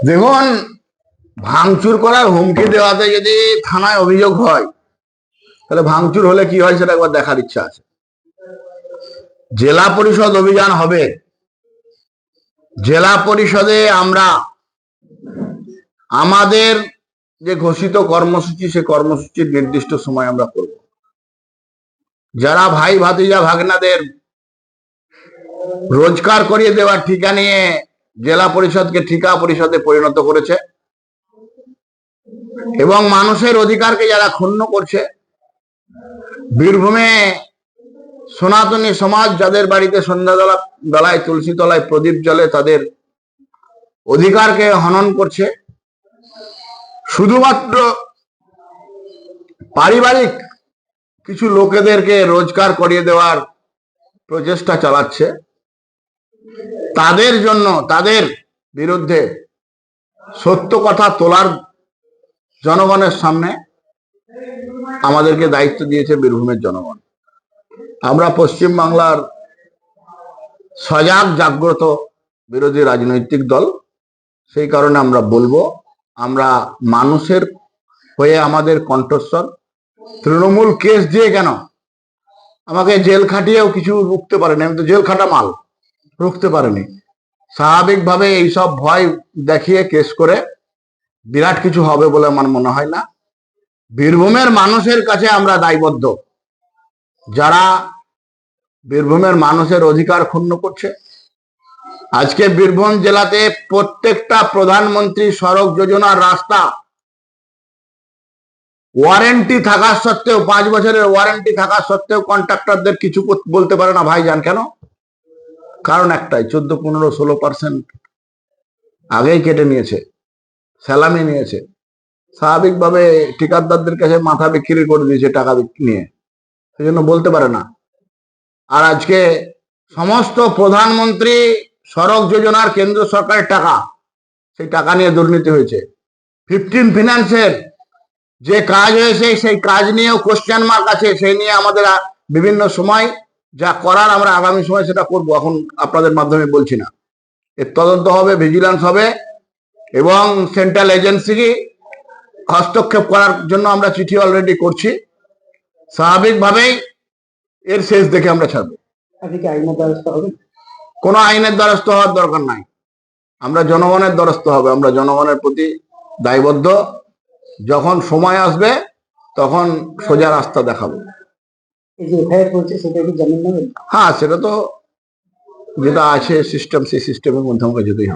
দেখুন, ভাঙচুর করার হুমকি দেওয়াতে যদি থানায় অভিযোগ হয়, তাহলে ভাঙচুর হলে কি হয় সেটা একবার দেখার ইচ্ছা আছে। জেলা পরিষদ অভিযান হবে, জেলা পরিষদে আমরা আমাদের যে ঘোষিত কর্মসূচি, সে কর্মসূচির নির্দিষ্ট সময় আমরা করব। যারা ভাই ভাতিজা ভাগনাদের রোজগার করিয়ে দেওয়ার ঠিকা নিয়ে জেলা পরিষদকে ঠিকা পরিষদে পরিণত করেছে এবং মানুষের অধিকারকে যারা ক্ষুণ্ণ করছে, বীরভূমে সনাতনী সমাজ যাদের বাড়িতে সন্ধ্যা বেলায় তুলসী তলায় প্রদীপ জ্বলে, তাদের অধিকারকে হনন করছে, শুধুমাত্র পারিবারিক কিছু লোকেদেরকে রোজগার করিয়ে দেওয়ার প্রচেষ্টা চালাচ্ছে, তাদের জন্য, তাদের বিরুদ্ধে সত্য কথা তোলার জনগণের সামনে আমাদেরকে দায়িত্ব দিয়েছে বীরভূমের জনগণ। আমরা পশ্চিম বাংলার সজাগ জাগ্রত বিরোধী রাজনৈতিক দল, সেই কারণে আমরা বলবো, আমরা মানুষের হয়ে আমাদের কণ্ঠস্বর। তৃণমূল কেস দিয়ে কেন আমাকে জেল খাটিয়েও কিছু রুখতে পারেনি, আমি তো জেল খাটা মাল, রুখতে পারেনি। স্বাভাবিকভাবে এইসব ভয় দেখিয়ে কেস করে বিরাট কিছু হবে বলে আমার মনে হয় না। বীরভূমের মানুষের কাছে আমরা দায়বদ্ধ। যারা বীরভূমের মানুষের অধিকার ক্ষুণ্ণ করছে, আজকে বীরভূম জেলাতে প্রত্যেকটা প্রধানমন্ত্রী সড়ক যোজনার রাস্তা ওয়ারেন্টি থাকা সত্ত্বেও, 5 বছরের ওয়ারেন্টি থাকা সত্ত্বেও কন্ট্রাক্টরদের কিছু বলতে পারে না। ভাই জান কেন? কারণ একটাই, 14, 15, 16% আগেই কেটে নিয়েছে, স্যালামি নিয়েছে। স্বাভাবিকভাবে ঠিকাদারদের কাছে মাথা বিক্রি করে দিয়েছে টাকা নিয়ে, সেই জন্য বলতে পারে না। আর আজকে সমস্ত প্রধানমন্ত্রী সড়ক যোজনার কেন্দ্র সরকারের টাকা, সেই টাকা নিয়ে দুর্নীতি হয়েছে। 15 ফিনান্সের যে কাজ হয়েছে, সেই কাজ নিয়েও কোশ্চেন মার্ক আছে। সেই নিয়ে আমাদের বিভিন্ন সময় যা করার, আমরা আগামী সময় সেটা করব, এখন আপনাদের মাধ্যমে বলছি না। এর তদন্ত হবে, ভিজিলেন্স হবে এবং সেন্ট্রাল এজেন্সি হস্তক্ষেপ করার জন্য আমরা চিঠি অলরেডি করছি। স্বাভাবিকভাবেই এর শেষ দেখে আমরা ছাড়বো। কোনো আইনের দ্বারস্থ হওয়ার দরকার নাই, আমরা জনগণের দ্বারস্থ হবে। আমরা জনগণের প্রতি দায়বদ্ধ। যখন সময় আসবে তখন সোজা রাস্তা দেখাবো। হ্যাঁ, সেটা তো যেটা আছে সিস্টেম, সেই সিস্টেমের মধ্যে আমাকে যেতেই হবে।